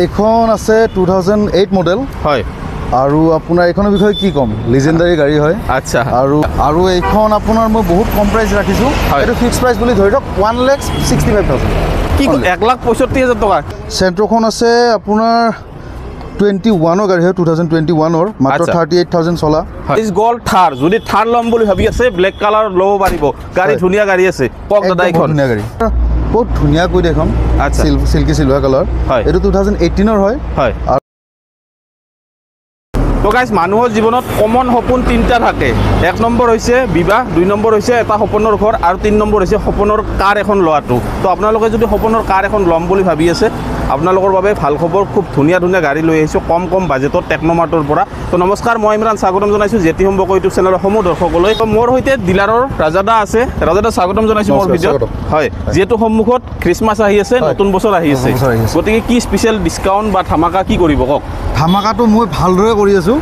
এখন আছে 2008 মডেল হয় আৰু আপোনাৰ এইখনৰ বিষয়ে কি কম লিজেন্ডাৰী গাড়ী হয় আচ্ছা আৰু এইখন আপোনাৰ মই বহুত কম প্ৰাইস ৰাখিছো এটো ফিক্স প্ৰাইস বুলি ধৰি ৰক 1,65,000 কি 1,65,000 টকা সেন্ট্ৰোখন আছে আপোনাৰ 21 গাড়ী হয় 2021 ৰ মাত্ৰ 38,000 চলা ইজ গোল্ড থাৰ যদি থাৰ লম বুলি ভাবি আছে ব্ল্যাক কালাৰ লব পাৰিব গাড়ী ধুনিয়া গাড়ী আছে কক দাদা এইখন ধুনিয়া গাড়ী বহুত ধুনিয়া কই দেখম আচ্ছা সিল্কি সিলভাৰ কালাৰ এটো 2018 ৰ হয় তো গাইজ মানুহৰ জীৱনত কমন সপোন তিনটা থাকে এক নম্বৰ হৈছে বিবাহ দুই নম্বৰ হৈছে এটা সপোনৰ ঘৰ আৰু তিন নম্বৰ হৈছে সপোনৰ কাৰ এখন লোৱাটো তো আপোনালোকে যদি সপোনৰ কাৰ এখন ল'ম বুলি ভাবি আছে আপোনালোকৰ বাবে ভাল খবৰ খুব ধুনিয়া ধুনিয়া গাড়ী লৈ আহিছোঁ কম বাজেটত টেকনোমাৰ্টৰ পৰা তো নমস্কাৰ মই ইমৰান স্বাগতম জনাইছোঁ জেটি হোম বক ইউটিউব চেনেলৰ সমূহ দৰ্শকলৈ তো মোৰ সৈতে ডিলাৰৰ ৰাজাদা আছে ৰাজাদা স্বাগতম জনাইছোঁ মোৰ ভিডিঅ'ত হয় যিহেতু সন্মুখত খ্ৰীষ্টমাছ আহি আছে নতুন বছৰ আহি আছে গতিকে কি স্পেচিয়েল ডিছকাউণ্ট বা ধামাকা কি কৰিব কওক ধামাকাটো মই ভালদৰে কৰি আছোঁ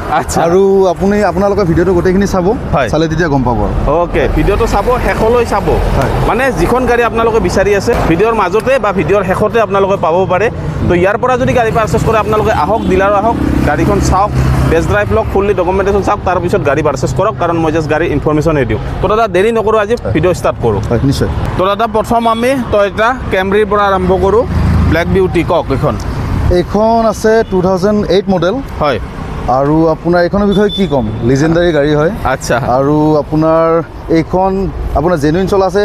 আৰু আপুনি আপোনালোকে ভিডিঅ'টো গোটেইখিনি চাব চালে তেতিয়া গম পাব ওকে ভিডিঅ'টো চাব শেষলৈ চাব মানে যিখন গাড়ী আপোনালোকে বিচাৰি আছে ভিডিঅ'ৰ মাজতে বা ভিডিঅ'ৰ শেষতে আপোনালোকে পাব পাৰে তো ইয়াৰ পৰা যদি গাড়ী পাৰ্চেছ কৰে আপোনালোকে আহক ডিলাৰ আহক গাড়ীখন চাওক টেষ্ট ড্ৰাইভ লওক ফুল্লি ডকুমেণ্টেশ্যন চাওক তাৰপিছত গাড়ী পাৰ্চেছ কৰক কাৰণ মই জাষ্ট গাড়ী ইনফৰমেশ্যনহে দিওঁ তো দাদা দেৰি নকৰোঁ আজি ভিডিঅ' ষ্টাৰ্ট কৰোঁ নিশ্চয় তো দাদা প্ৰথম আমি টয়টা কেম্ৰিৰ পৰা আৰম্ভ কৰোঁ ব্লেক বিউটি কওক এইখন আছে 2008 মডেল হয় আৰু আপোনাৰ এইখনৰ বিষয়ে কি কম লিজেন্ডাৰী গাড়ী হয় আচ্ছা আৰু আপোনাৰ এইখন আপোনাৰ জেনুইন চলা আছে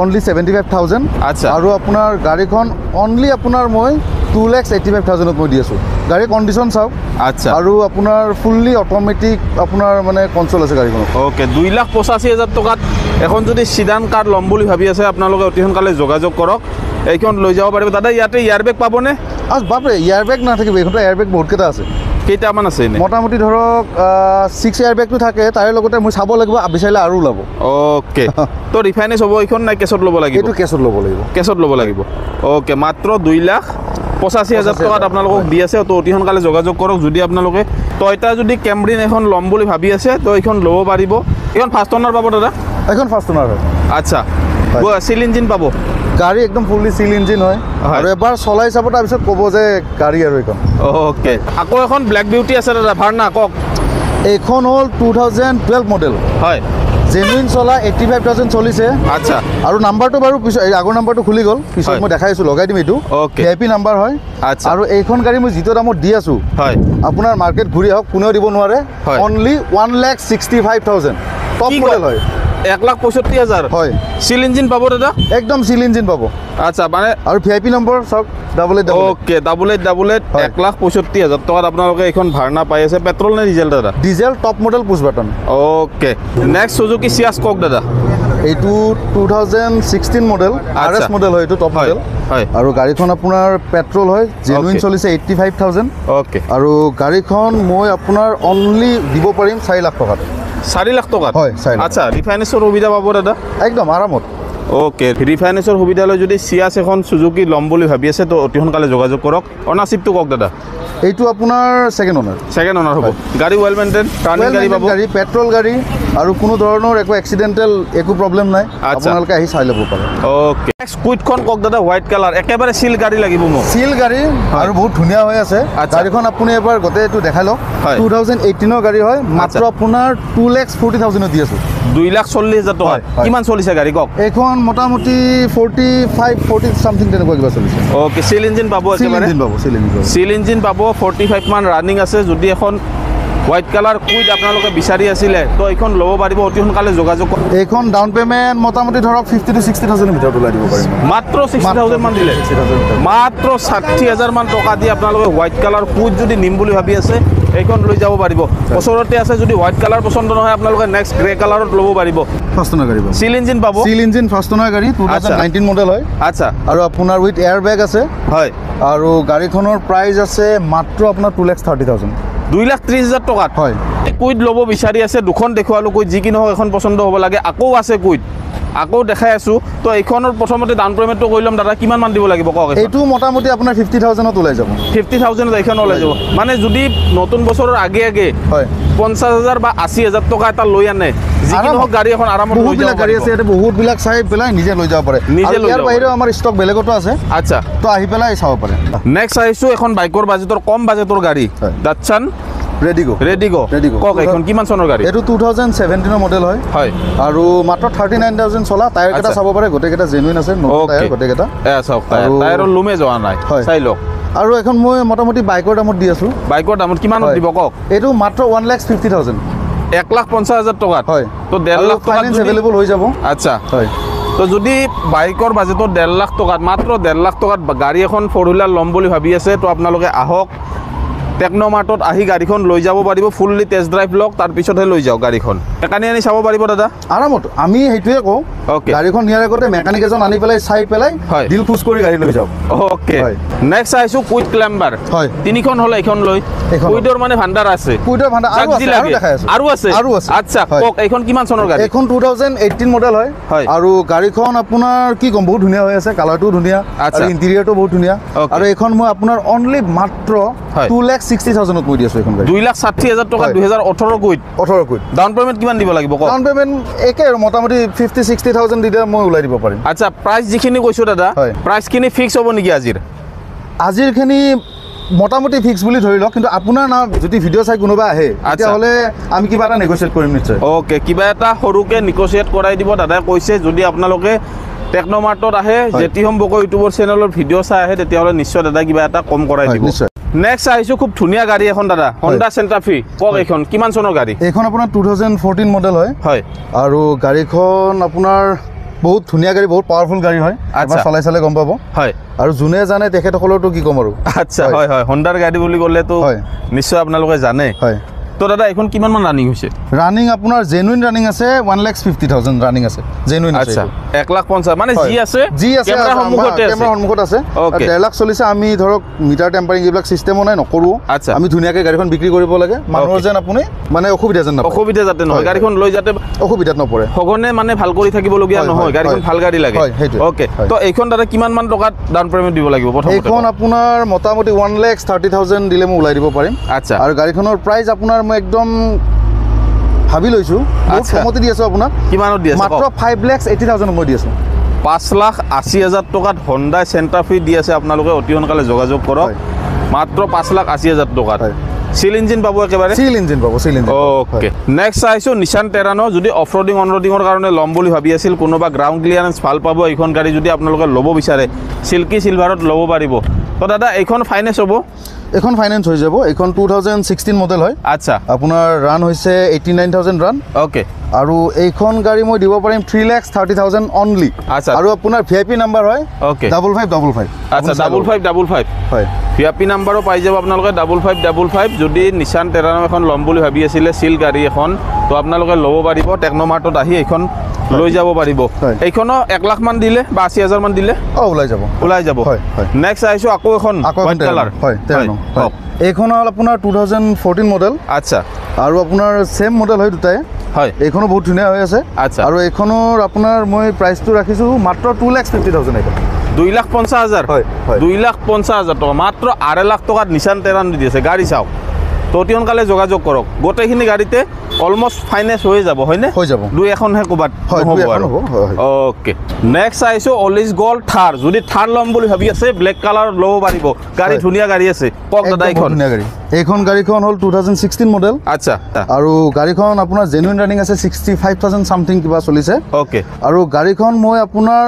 অনলি 75,000 আচ্ছা আৰু আপোনাৰ গাড়ীখন অনলি আপোনাৰ মই 2,85,000 মই দি আছোঁ গাড়ীৰ কণ্ডিশ্যন চাওক আচ্ছা আৰু আপোনাৰ ফুল্লি অট'মেটিক আপোনাৰ মানে কনচোল আছে গাড়ীখন ওকে 2,85,000 টকাত এখন যদি চিডান কাৰ ল'ম বুলি ভাবি আছে আপোনালোকে অতি সোনকালে যোগাযোগ কৰক এইখন লৈ যাব পাৰিব দাদা ইয়াতে এয়াৰবেগ পাবনে বাপৰে এয়াৰবেগ নাথাকিব এইখনটো এয়াৰবেগ বহুতকেইটা আছে কেইটামান আছে মোটামুটি ধৰক 6 এয়াৰবেগটো থাকে তাৰে লগতে মই চাব লাগিব বিচাৰিলে আৰু ওলাব ওকে তো ৰিফাইনেন্স হ'ব এইখন নাই কেছত ল'ব লাগিব এইটো কেছত ল'ব লাগিব ওকে মাত্ৰ 2,85,000 টকাত আপোনালোকক দি আছে তো অতি সোনকালে যোগাযোগ কৰক যদি আপোনালোকে টয়টা যদি কেম্ৰিন এখন ল'ম বুলি ভাবি আছে তো এইখন ল'ব পাৰিব এইখন ফাৰ্ষ্ট অনাৰ পাব দাদা এইখন ফাৰ্ষ্ট অনাৰ হয় আচ্ছা চিল ইঞ্জিন পাব গাড়ী একদম ফুল্লি সিল ইঞ্জিন হয় আৰু এবাৰ চলাই চাব তাৰপিছত ক'ব যে গাড়ী আৰু এইখন ওকে আকৌ এখন ব্লেক বিউটি আছে দাদা ভাৰ্না কওক এইখন হ'ল 2012 মডেল হয় জেনুইন চলা 85,000 চলিছে আচ্ছা আৰু নাম্বাৰটো বাৰু পিছত আগৰ নাম্বাৰটো খুলি গ'ল পিছত মই দেখাই আছোঁ লগাই দিম এইটো VIP নাম্বাৰ হয় আচ্ছা আৰু এইখন গাড়ী মই যিটো দামত দি আছোঁ হয় আপোনাৰ মাৰ্কেট ঘূৰি আহক কোনেও দিব নোৱাৰে অনলি 1,65,000 টপ মডেল হয় 1,65,000 হয় সিল ইঞ্জিন পাব দাদা একদম সিল ইঞ্জিন পাব আচ্ছা মানে আৰু VIP নম্বৰ সব ওকে 1,65,000 টকাত আপোনালোকে এইখন ভাৰ্না পাই আছে পেট্ৰল নে ডিজেল দাদা diesel top model push button okay next Suzuki Ciaz কক দাদা এইটো 2016 মডেল RS মডেল হয় এইটো টপ মডেল হয় আৰু গাড়ীখন আপোনাৰ পেট্ৰল হয় জেনুইন চলিছে 85,000 ওকে আৰু গাড়ীখন মই আপোনাৰ অনলি দিব পাৰিম 4 লাখ টকাত 4 লাখ টকা হয় আচ্ছা ৰিফাইনেন্সৰ সুবিধা পাব দাদা একদম আৰামত ওকে ৰিফাইনেন্সৰ সুবিধা লৈ যদি সিয়াজ এখন সুজুকি ল'ম বুলি ভাবি আছে তো অতি সোনকালে যোগাযোগ কৰক অনাৰশ্বিপটো কওক দাদা এইটো আপোনাৰ সেকেন্ড অনাৰ হ'ব গাড়ী ৱেল মেইনটেইন টাৰ্নিং গাড়ী পাব গাড়ী পেট্ৰল গাড়ী আৰু কোনো ধৰণৰ একো এক্সিডেন্টাল একো প্ৰব্লেম নাই আপোনালোকে আহি চাই ল'ব পাৰে ওকে স্কুইটখন কওক দাদা হোৱাইট কালাৰ একেবাৰে সিল গাড়ী লাগিব মোক সিল গাড়ী আৰু বহুত ধুনীয়া হৈ আছে গাড়ীখন আপুনি এবাৰ গোটেইটো দেখাই লওক 2018 ৰ গাড়ী হয় মাত্ৰ আপোনাৰ 2,40,000 দি আছোঁ 2,40,000 টকা কিমান চলিছে গাড়ী কওক এইখন মোটামুটি 45-40 সামথিং তেনেকুৱা কিবা চলিছে ওকে সিল ইঞ্জিন পাব একেবাৰে সিল ইঞ্জিন পাব 45 মান ৰানিং আছে যদি এখন হোৱাইট কালাৰ কুইড আপোনালোকে বিচাৰি আছিলে তো এইখন ল'ব পাৰিব অতি সোনকালে যোগাযোগ এইখন ডাউন পেমেণ্ট মোটামুটি ধৰক 50,000-60,000 ভিতৰত ওলাই দিব পাৰিম মাত্ৰ 60,000 মান দিলে মাত্ৰ 60,000 মান টকা দি আপোনালোকে হোৱাইট কালাৰ কুইড যদি নিম বুলি ভাবি আছে এইখন লৈ যাব পাৰিব ওচৰতে আছে যদি হোৱাইট কালাৰ পছন্দ নহয় আপোনালোকে নেক্সট গ্ৰে কালাৰত ল'ব পাৰিব ফাৰ্ষ্ট অনাৰ গাড়ী সিল ইঞ্জিন পাব সিল ইঞ্জিন ফাৰ্ষ্ট অনাৰ গাড়ী 2019 মডেল হয় আচ্ছা আৰু আপোনাৰ উইথ এয়াৰ বেগ আছে হয় আৰু গাড়ীখনৰ প্ৰাইস আছে মাত্ৰ আপোনাৰ 2,30,000 2,30,000 টকাত হয় কুইড ল'ব বিচাৰি আছে দুখন দেখুৱালো কুইড যি কি নহওক এখন পছন্দ হ'ব লাগে আকৌ আছে কুইড আকৌ দেখাই আছো তো এইখনৰ প্ৰথমতে ডাউন পেমেণ্টটো কৰি ল'ম দাদা কিমান মান দিব লাগিব কওক এইটো মোটামুটি আপোনাৰ 50,000ত ওলাই যাব 50,000 এইখন ওলাই যাব মানে যদি নতুন বছৰৰ আগে আগে হয় 50,000 বা 80,000 টকা এটা লৈ আনে যিকোনো গাড়ী এখন আৰামত লৈ যাব গাড়ী আছে ইয়াতে বহুত বিলাক চাই পেলাই নিজে লৈ যাব পাৰে নিজে লৈ ইয়াৰ বাহিৰেও আমাৰ ষ্টক বেলেগতো আছে আচ্ছা তো আহি পেলাই চাব পাৰে নেক্সট আহিছো এখন বাইকৰ বাজেটৰ কম বাজেটৰ গাড়ী ডাটছান ৰেডিগো কক এখন কিমান চনৰ গাড়ী এইটো 2017 ৰ মডেল হয় হয় আৰু মাত্ৰ 39,000 চলা টায়াৰ কেটা চাব পাৰে গোটেইকেটা জেনুইন আছে নতুন টায়াৰ গোটেইকেটা চাওক টায়াৰৰ লুমে যোৱা নাই চাই লওক আৰু এখন মই মোটামুটি বাইকৰ দামত দি আছো বাইকৰ দামত কিমানত দিব কক এইটো মাত্ৰ 1,50,000 1,50,000 টকাত হয় তো 1.5 লাখ ফাইনেন্স এভেইলেবল হৈ যাব আচ্ছা হয় তো যদি বাইকৰ বাজেটত 1.5 লাখ টকাত মাত্ৰ 1.5 লাখ টকাত গাড়ী এখন 4-হুইলাৰ ল'ম বুলি ভাবি আছে তো আপোনালোকে আহক টেকনোমাৰ্টত আহি গাড়ীখন লৈ যাব পাৰিব ফুললি টেষ্ট ড্ৰাইভ লওক তাৰপিছতহে লৈ যাওক গাড়ীখন মেকানিক আনি চাব পাৰিব দাদা আৰামত আমি সেইটোৱে কওঁ ওকে গাড়ীখন নিয়াৰ আগতে মেকানিক এজন আনি পেলাই চাই পেলাই দিল খুশ কৰি গাড়ী লৈ যাওক ওকে নেক্সট আহিছো কুইট ক্লাইম্বাৰ হয় তিনিখন হ'ল এইখন লৈ কুইটৰ মানে ভাণ্ডাৰ আছে কুইটৰ ভাণ্ডাৰ আৰু আছে আচ্ছা কক এইখন কিমান চনৰ গাড়ী এইখন 2018 মডেল হয় আৰু গাড়ীখন আপোনাৰ কি কম বহুত ধুনীয়া হৈ আছে কালাৰটো ধুনীয়া আৰু ইন্টেৰিয়ৰটো বহুত ধুনীয়া আৰু এইখন মই আপোনাৰ অনলি মাত্ৰ 2,60,000 কৈ দি আছো এখন গাড়ী 2,60,000 টকা 2018 কুইট ডাউন পেমেণ্ট কিমান দিব লাগিব কক ডাউন পেমেণ্ট একে আৰু মোটামুটি 50,000-60,000 দিলে মই ওলাই দিব পাৰিম আচ্ছা প্ৰাইচ যিখিনি কৈছো দাদা প্ৰাইচখিনি ফিক্স হ'ব নেকি আজিৰখিনি মোটামুটি ফিক্স বুলি ধৰি লওক কিন্তু আপোনাৰ নাম যদি ভিডিঅ' চাই কোনোবা আহে তেতিয়াহ'লে আমি কিবা এটা নেগচিয়েট কৰিম নিশ্চয় ওকে কিবা এটা সৰুকৈ নেগচিয়েট কৰাই দিব দাদাই কৈছে যদি আপোনালোকে টেকনোমাৰ্টত আহে জেটি হোম বক ইউটিউবৰ চেনেলৰ ভিডিঅ' চাই আহে তেতিয়াহ'লে নিশ্চয় দাদা কিবা এটা কম কৰাই দিব নেক্সট আহিছো খুব ধুনীয়া গাড়ী এখন দাদা হণ্ডা চেণ্টা ফি কক এইখন কিমান চনৰ গাড়ী এইখন আপোনাৰ 2014 মডেল হয় আৰু গাড়ীখন আপোনাৰ বহুত ধুনীয়া গাড়ী বহুত পাৱাৰফুল গাড়ী হয় আপোনাৰ চলাই চালে গম পাব হয় আৰু যোনে জানে তেখেতসকলৰতো কি ক'ম আৰু আচ্ছা হয় হয় হণ্ডাৰ গাড়ী বুলি ক'লেতো নিশ্চয় আপোনালোকে জানে হয় তো দাদা এখন কিমান মান ৰানিং হৈছে ৰানিং আপোনাৰ জেনুইন ৰানিং আছে 1,50,000 ৰানিং আছে জেনুইন আচ্ছা 1,50,000 মানে জি আছে কেমেৰা সন্মুখত আছে 1.5 লাখ চলিছে আমি ধৰক মিটাৰ টেম্পাৰিং এইবিলাক সিস্টেমো নাই নকৰো আমি ধুনীয়াকৈ গাড়ীখন বিক্ৰী কৰিব লাগে মানুহৰ যেন আপুনি মানে অসুবিধা যেন নাপায় অসুবিধা যাতে নহয় গাড়ীখন লৈ যাতে অসুবিধাত নপৰে সঘনে মানে ভাল কৰি থাকিবলগীয়া নহয় গাড়ীখন ভাল গাড়ী লাগে ওকে তো এইখন দাদা কিমান মান টকাত ডাউন পেমেণ্ট দিব লাগিব প্ৰথমতে এইখন আপোনাৰ মোটামুটি 1,30,000 দিলে মই ওলাই দিব পাৰিম আচ্ছা আৰু গাড়ীখনৰ প্ৰাইচ আপোনাৰ মই একদম ভাবি লৈছো বহুত কমতে দি আছো আপোনাক কিমানত দি আছে মাত্ৰ 5,80,000 মই দি আছো 5,80,000 টকাত হণ্ডা চেণ্টা ফি দি আছে আপোনালোকে অতি সোনকালে যোগাযোগ কৰক মাত্ৰ 5,80,000 টকাত সিল ইঞ্জিন পাব একেবাৰে সিল ইঞ্জিন পাব সিল ইঞ্জিন ওকে নেক্সট আহিছো নিশান টেৰানো যদি অফ ৰোডিং অন ৰোডিঙৰ কাৰণে ল'ম বুলি ভাবি আছিল কোনোবা গ্ৰাউণ্ড ক্লিয়াৰেন্স ভাল পাব এইখন গাড়ী যদি আপোনালোকে ল'ব বিচাৰে সিল্কি সিলভাৰত ল'ব পাৰিব তো দাদা এইখন ফাইনেন্স হ'ব এখন ফাইনেন্স হৈ যাব এখন 2016 মডেল হয় আচ্ছা আপোনাৰ ৰান হৈছে 89,000 ৰান ওকে আৰু এইখন গাড়ী মই দিব পাৰিম 3,30,000 অনলি আচ্ছা আৰু আপোনাৰ ভিআইপি নাম্বাৰ হয় ওকে 5555 আচ্ছা 5555 হয় ভিআইপি নাম্বাৰো পাই যাব আপোনালোকে 5555 যদি নিশান টেৰানো এখন ল'ম বুলি ভাবি আছিলে সিল গাড়ী এখন তো আপোনালোকে ল'ব পাৰিব টেকনোমাৰ্টত আহি এইখন লৈ যাব পাৰিব এইখনো 1 লাখ মান দিলে বা 80,000 মান দিলে ওলাই যাব নেক্সট আহিছো আকৌ এখন হোৱাইট কালাৰ হয় এইখন হ'ল আপোনাৰ 2014 মডেল আচ্ছা আৰু আপোনাৰ সেম মডেল হয় দুটাই হয় এইখনো বহুত ধুনীয়া হৈ আছে আচ্ছা আৰু এইখনৰ আপোনাৰ মই প্ৰাইচটো ৰাখিছো মাত্ৰ 2,50,000 এইখন 2,50,000 হয় 2,50,000 টকা মাত্ৰ 2.5 লাখ টকাত নিশান টেৰানো দি আছে গাড়ী চাওক তো অতি সোনকালে যোগাযোগ কৰক গোটেইখিনি গাড়ীতে অলমোষ্ট ফাইনেন্স হৈ যাব হয়নে হৈ যাব দুই এখনহে ক'ৰবাত ওকে নেক্সট আহিছো অলিজ গল্ড থাৰ যদি থাৰ ল'ম বুলি ভাবি আছে ব্লেক কালাৰ ল'ব পাৰিব গাড়ী ধুনীয়া গাড়ী আছে কক দাদা এইখন গাড়ীখন হ'ল 2016 মডেল আচ্ছা আৰু গাড়ীখন আপোনাৰ জেনুইন ৰানিং আছে 65,000 সামথিং কিবা চলিছে ওকে আৰু গাড়ীখন মই আপোনাৰ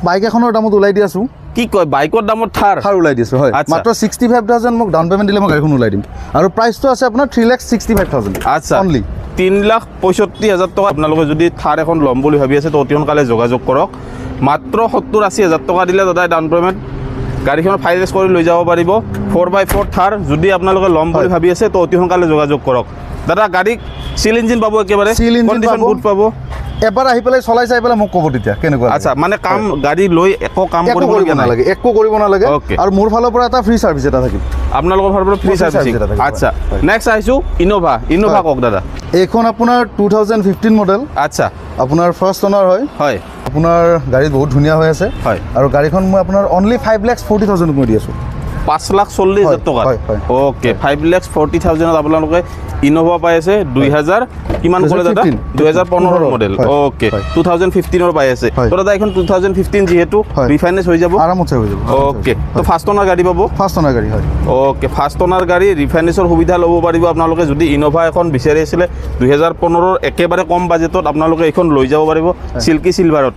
বাইক এখনৰ দামত ওলাই দি আছো কি কয় বাইকৰ দামত থাৰ ওলাই দিছো হয় মাত্ৰ 65,000 মোক ডাউন পেমেণ্ট দিলে মই গাড়ীখন ওলাই দিম আৰু প্ৰাইচটো আছে আপোনাৰ 3,65,000 আচ্ছা অনলি 3,65,000 টকা আপোনালোকে যদি থাৰ এখন ল'ম বুলি ভাবি আছে তো অতি সোনকালে যোগাযোগ কৰক মাত্ৰ 70-80,000 টকা দিলে দাদাই ডাউন পেমেণ্ট গাড়ীখন ফাইনেন্স কৰি লৈ যাব পাৰিব 4x4 থাৰ যদি আপোনালোকে ল'ম বুলি ভাবি আছে তো অতি সোনকালে যোগাযোগ কৰক দাদা গাড়ী সিল ইঞ্জিন পাব একেবাৰে কণ্ডিশ্যন গুড পাব এবাৰ আহি পেলাই চলাই চাই পেলাই মোক ক'ব তেতিয়া কেনেকুৱা আচ্ছা মানে কাম গাড়ী লৈ একো কাম কৰিব নালাগে একো কৰিব নালাগে আৰু মোৰ ফালৰ পৰা এটা ফ্ৰী সাৰ্ভিস এটা থাকিব আপোনালোকৰ ফালৰ পৰা ফ্ৰী সাৰ্ভিস আচ্ছা নেক্সট আহিছো ইনোভা কক দাদা এইখন আপোনাৰ 2015 মডেল আচ্ছা আপোনাৰ ফাৰ্ষ্ট অনাৰ হয় হয় আপোনাৰ গাড়ী বহুত ধুনীয়া হৈ আছে হয় আৰু গাড়ীখন মই আপোনাৰ অনলি 5,40,000 মই দি আছোঁ 5,40,000 টকা ওকে 5,40,000 আপোনালোকে ইনোভা পাই আছে 2000 কিমান ক'লে দাদা 2015 মডেল ওকে 2015 পাই আছে তো দাদা এখন 2015 যেহেতু রিফাইনেন্স হৈ যাব আৰামত হৈ যাব ওকে তো ফাৰ্ষ্ট অনাৰ গাড়ী পাব ফাৰ্ষ্ট অনাৰ গাড়ী হয় ওকে ফাৰ্ষ্ট অনাৰ গাড়ী ৰিফাইনেন্সৰ সুবিধা ল'ব পাৰিব আপোনালোকে যদি ইনোভা এখন বিচাৰি আছিলে 2015 একেবাৰে কম বাজেটত আপোনালোকে এখন লৈ যাব পাৰিব সিল্কি সিলভাৰত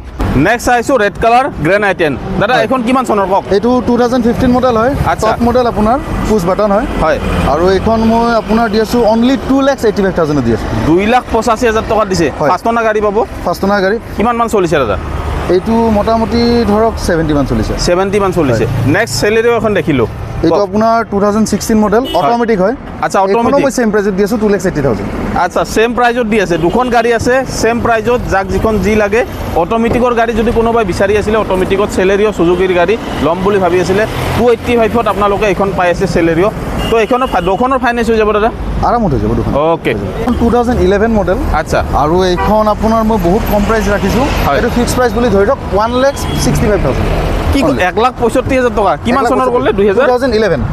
নেক্সট আইছো ৰেড কালাৰ গ্ৰেন আইটেন দাদা এখন কিমান চনৰ কক এইটো 2015 মডেল হয় টপ মডেল আপোনাৰ পুশ বাটন হয় হয় আৰু এইখন মই আপোনাৰ দি আছোঁ অনলি 2,85,000 দি আছোঁ 2,85,000 টকা দিছে ফাৰ্ষ্ট অনাৰ গাড়ী পাব ফাৰ্ষ্ট অনাৰ গাড়ী কিমান মান চলিছে দাদা এইটো মোটামুটি ধৰক 70 মান চলিছে 70 মান চলিছে নেক্সট সেলেৰিও এখন দেখিলো এইটো আপোনাৰ 2016 মডেল অটোমেটিক হয় আচ্ছা অটোমেটিক মই সেম প্ৰাইজত দি আছোঁ 2,80,000 আচ্ছা সেম প্ৰাইজত দি আছে দুখন গাড়ী আছে সেম প্ৰাইজত যাক যিখন যি লাগে অটোমেটিকৰ গাড়ী যদি কোনোবাই বিচাৰি আছিলে অটোমেটিকত সেলেৰিও সুজুকিৰ গাড়ী ল'ম বুলি ভাবি আছিলে 285ত আপোনালোকে এইখন পাই আছে সেলেৰিও তো এইখনৰ দুখনৰ ফাইনেন্স হৈ যাব দাদা আৰামত হৈ যাব দুখন ওকে 2011 মডেল আচ্ছা আৰু এইখন আপোনাৰ মই বহুত কম প্ৰাইচ ৰাখিছোঁ এইটো ফিক্স প্ৰাইচ বুলি ধৰি লওক 1,65,000 কি 1,65,000 টকা কিমান চনৰ ক'লে 2011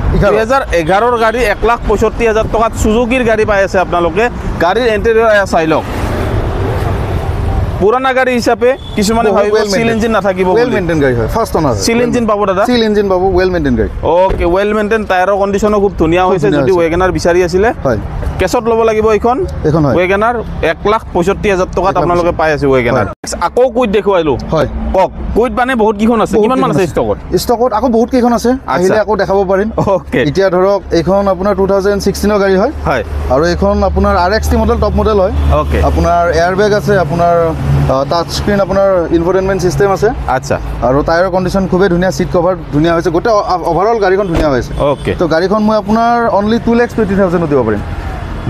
গাড়ী 1,65,000 টকাত সুজুকিৰ গাড়ী পাই আছে আপোনালোকে গাড়ীৰ ইণ্টেৰিয়ৰ চাই লওক পুরানা গাড়ী হিচাপে কিছুমানে ভাবিব সিল ইঞ্জিন নাথাকিব ওয়েল মেইনটেইন গাড়ী হয় ফার্স্ট অনার সিল ইঞ্জিন পাব দাদা সিল ইঞ্জিন পাব ওয়েল মেইনটেইন গাড়ী ওকে ওয়েল মেইনটেইন টায়াৰৰ কন্ডিশনো খুব ধুনীয়া হৈছে যদি ওয়েগনাৰ বিচাৰি আছিলে হয় কেছত ল'ব লাগিব এইখন হয় ওয়েগনাৰ 1,65,000 টকাত আপোনালোকে পাই আছে ওয়েগনাৰ আকৌ কুইট দেখুৱাইলো হয় কক কুইট মানে বহুত কিখন আছে কিমান মান আছে ষ্টকত আকৌ বহুত কেইখন আছে আহিলে আকৌ দেখাব পাৰিম ওকে এতিয়া ধৰক এইখন আপোনাৰ 2016 গাড়ী হয় হয় আৰু এইখন আপোনাৰ RXT মডেল টপ মডেল হয় ওকে আপোনাৰ এয়াৰবেগ আছে আপোনাৰ টাচ স্ক্ৰীন আপোনাৰ ইনফোটেইনমেন্ট সিস্টেম আছে আচ্ছা আৰু টায়াৰৰ কন্ডিশন খুবেই ধুনীয়া সিট কভাৰ ধুনীয়া হৈছে গোটেই ওভাৰঅল গাড়ীখন ধুনীয়া হৈছে ওকে তো গাড়ীখন মই আপোনাৰ অনলি 2,20,000 দিব পাৰিম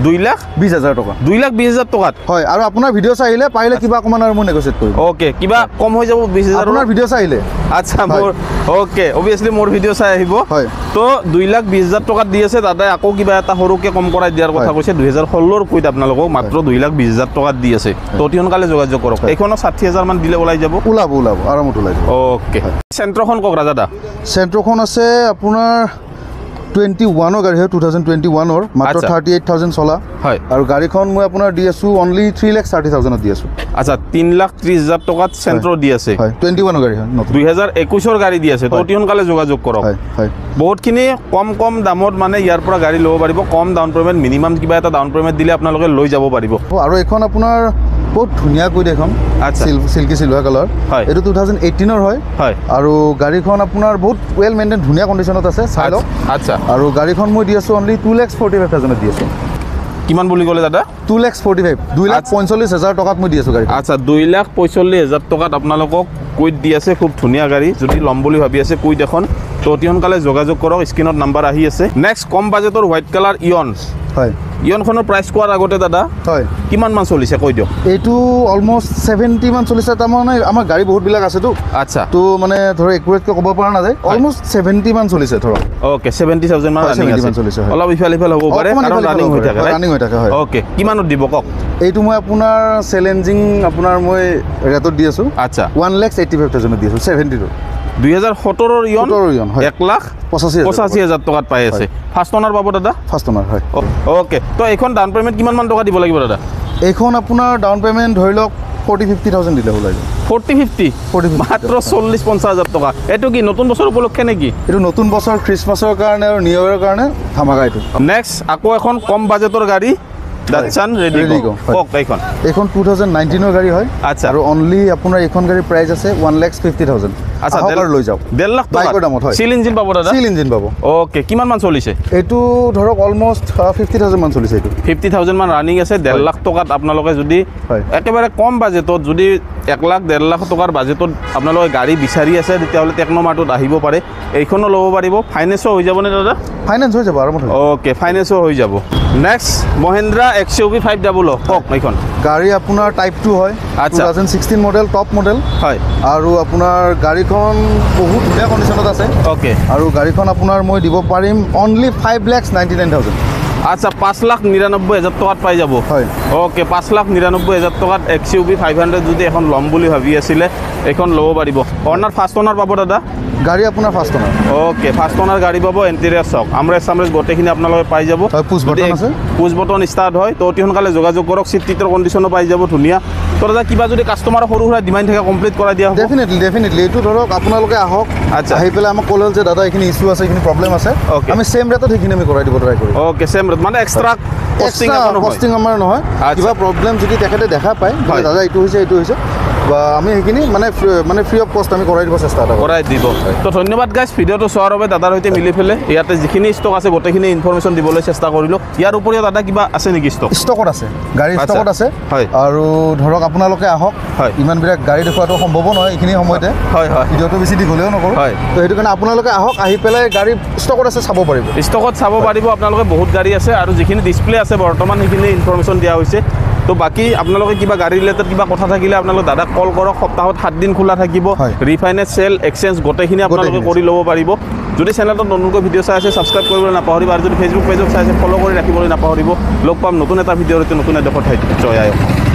2,20,000 টকা 2,20,000 টকাত হয় আৰু আপোনাৰ ভিডিঅ' চাইলে পাৰিলে কিবা অকমান আৰু মই নেগোচিয়েট কৰিম ওকে কিবা কম হৈ যাব 20,000 আপোনাৰ ভিডিঅ' চাইলে আচ্ছা মোৰ ওকে অবিয়াসলি মোৰ ভিডিঅ' চাই আহিব হয় তো 2,20,000 টকাত দি আছে দাদাই আকৌ কিবা এটা সৰুকে কম কৰাই দিয়াৰ কথা কৈছে 2016 কুইট আপোনালোকক মাত্ৰ 2,20,000 টকাত দি আছে তো অতি সোনকালে যোগাযোগ কৰক এইখনো 60,000 মান দিলে ওলাই যাব ওলাব আৰামত ওলাই যাব ওকে চেন্ট্ৰখন কক ৰাজা দা চেন্ট্ৰখন আছে আপোনাৰ 21 গাড়ী হয় 2021 মাত্ৰ 38,000 চলা হয় আৰু গাড়ীখন মই আপোনাৰ দি আছোঁ অনলি 3,30,000 দি আছোঁ আচ্ছা 3,30,000 টকাত চেন্ট্ৰ দি আছে হয় 21 গাড়ী হয় 2021 গাড়ী দি আছে তো অতি সোনকালে যোগাযোগ কৰক হয় বহুতখিনি কম দামত মানে ইয়াৰ পৰা গাড়ী ল'ব পাৰিব কম ডাউন পেমেণ্ট মিনিমাম কিবা এটা ডাউন পেমেণ্ট দিলে আপোনালোকে লৈ যাব পাৰিব আৰু এইখন আপোনাৰ বহুত ধুনীয়া কৈ এখন সিল্কি সিলভাৰ কালাৰ এইটো 2018 হয় আৰু গাড়ীখন আপোনাৰ বহুত ওয়েল মেইনটেইন ধুনীয়া কণ্ডিশ্যনত আছে চাই লওক আচ্ছা আৰু গাড়ীখন মই দি আছোঁ অনলি 2,45,000 দি আছোঁ কিমান বুলি ক'লে দাদা 2,45,000 2,45,000 টকাত মই দি আছোঁ গাড়ী আচ্ছা 2,45,000 টকাত আপোনালোকক কুইট দি আছে খুব ধুনীয়া গাড়ী যদি ল'ম বুলি ভাবি আছে কুইট এখন তো অতি সোনকালে যোগাযোগ কৰক স্ক্ৰীনত নাম্বাৰ আহি আছে নেক্সট কম বাজেটৰ হোৱাইট কালাৰ ইয়ন হয় ইয়নখনৰ প্ৰাইচ কোৱাৰ আগতে দাদা হয় কিমান মান চলিছে কৈ দিয়ক এইটো অলমষ্ট 70 মান চলিছে তাৰমানে আমাৰ গাড়ী বহুতবিলাক আছেতো আচ্ছা তো মানে ধৰক একুৰেটকৈ ক'ব পৰা নাযায় অলমষ্ট 70 মান চলিছে ধৰক ওকে 70,000 মান ৰানিং আছে অলপ ইফাল হ'ব পাৰে কাৰণ ৰানিং হৈ থাকে হয় ওকে কিমানত দিব কক এইটো মই আপোনাৰ চেলেঞ্জিং আপোনাৰ মই ৰেটত দি আছোঁ আচ্ছা 1,85,000 দি আছোঁ 70 2017 ইয়ন 1,85,000 টকাত পাই আছে ফাৰ্ষ্ট অনাৰ পাব দাদা ফাৰ্ষ্ট অনাৰ হয় ওকে তো এইখন ডাউন পেমেণ্ট কিমান মান টকা দিব লাগিব দাদা এইখন আপোনাৰ ডাউন পেমেণ্ট ধৰি লওক 40,000-50,000 দিলে ওলাই যাব 40,000 মাত্ৰ 40,000-50,000 টকা এইটো কি নতুন বছৰ উপলক্ষে নেকি এইটো নতুন বছৰ খ্ৰীষ্টমাছৰ কাৰণে আৰু নিউ ইয়েৰৰ কাৰণে ধামাকা এইটো নেক্সট আকৌ এখন কম বাজেটৰ গাড়ী দাটসান ৰেডিগো কক এইখন 2019 গাড়ী হয় আচ্ছা আৰু অনলি আপোনাৰ এইখন গাড়ী প্ৰাইচ আছে 1,50,000 আচ্ছা লৈ যাওক 1,50,000 টকা বাইকৰ দামত হয় সিল ইঞ্জিন পাব দাদা সিল ইঞ্জিন পাব ওকে কিমান মান চলিছে এইটো ধৰক অলমষ্ট 50,000 মান চলিছে এইটো 50,000 মান ৰানিং আছে 1,50,000 টকাত আপোনালোকে যদি একেবাৰে কম বাজেটত যদি 1,00,000-1,50,000 টকাৰ বাজেটত আপোনালোকে গাড়ী বিচাৰি আছে তেতিয়াহ'লে টেকনোমাৰ্টত আহিব পাৰে এইখনো ল'ব পাৰিব ফাইনেন্সো হৈ যাবনে দাদা ফাইনেন্স হৈ যাব আৰামত ওকে ফাইনেন্সো হৈ যাব নেক্সট মহিন্দ্ৰা XUV 500 কক এইখন গাড়ী আপোনাৰ টাইপ 2 হয় 2016 মডেল টপ মডেল হয় আৰু আপোনাৰ গাড়ীখন বহুত ধুনীয়া কণ্ডিশ্যনত আছে ওকে আৰু গাড়ীখন আপোনাৰ মই দিব পাৰিম অনলি 5,99,000 আচ্ছা 5,99,000 টকাত পাই যাব হয় ওকে 5,99,000 টকাত XUV 500 যদি এখন ল'ম বুলি ভাবি আছিলে এখন ল'ব পাৰিব অনাৰ ফাৰ্ষ্ট অনাৰ পাব দাদা গাড়ী আপোনাৰ ফাৰ্ষ্ট অনাৰ ওকে ফাৰ্ষ্ট অনাৰ গাড়ী পাব ইণ্টেৰিয়াৰ চক আমৰেজ চামৰেজ গোটেইখিনি আপোনালোকে পাই যাব পুছ বটন আছে পুছ বটন ষ্টাৰ্ট হয় তো অতি সোনকালে যোগাযোগ কৰক চিট টিটৰ কণ্ডিশ্যনো পাই যাব ধুনীয়া তো দাদা কিবা যদি কাষ্টমাৰৰ সৰু সুৰা ডিমাণ্ড থাকে কমপ্লিট কৰাই দিয়া হ'ব ডেফিনেটলি এইটো ধৰক আপোনালোকে আহক আচ্ছা আহি পেলাই আমাক ক'লে যে দাদা এইখিনি ইছ্যু আছে এইখিনি প্ৰব্লেম আছে আমি ছেম ৰেটত সেইখিনি আমি কৰাই দিব ট্ৰাই কৰিম ওকে ছেম ৰেট মানে এক্সট্ৰা কষ্টিং আমাৰ নহয় কিবা প্ৰব্লেম যদি তেখেতে দেখা পায় দাদা এইটো হৈছে বা আমি সেইখিনি মানে ফ্ৰী অফ কষ্ট আমি কৰাই দিব চেষ্টা কৰাই দিব তো ধন্যবাদ গাইজ ভিডিঅ'টো চোৱাৰ বাবে দাদাৰ সৈতে মিলি পেলাই ইয়াতে যিখিনি ষ্টক আছে গোটেইখিনি ইনফৰমেশ্যন দিবলৈ চেষ্টা কৰিলোঁ ইয়াৰ উপৰিও দাদা কিবা আছে নেকি ষ্টকত আছে গাড়ী ষ্টকত আছে হয় আৰু ধৰক আপোনালোকে আহক ইমানবিলাক গাড়ী দেখুৱাটো সম্ভৱ নহয় এইখিনি সময়তে হয় ভিডিঅ'টো বেছি দীঘলীয়াও নকৰোঁ তো সেইটো কাৰণে আপোনালোকে আহক আহি পেলাই গাড়ী ষ্টকত আছে চাব পাৰিব ষ্টকত চাব পাৰিব আপোনালোকে বহুত গাড়ী আছে আৰু যিখিনি ডিছপ্লে আছে বৰ্তমান সেইখিনি ইনফৰমেশ্যন দিয়া হৈছে তো বাকী আপোনালোকে কিবা গাড়ী ৰিলেটেড কিবা কথা থাকিলে আপোনালোকে দাদাক কল কৰক সপ্তাহত 7 দিন খোলা থাকিব ৰিফাইনেন্স চেল এক্সচেঞ্জ গোটেইখিনি আপোনালোকে কৰি ল'ব পাৰিব যদি চেনেলটোত নতুনকৈ ভিডিঅ' চাই আছে ছাবস্ক্ৰাইব কৰিবলৈ নাপাহৰিব আৰু যদি ফেচবুক পেজত চাই আছে ফ'ল' কৰি ৰাখিবলৈ নাপাহৰিব লগ পাম নতুন এটা ভিডিঅ'ৰ নতুন এডোখৰ ঠাইত জয় আয়ক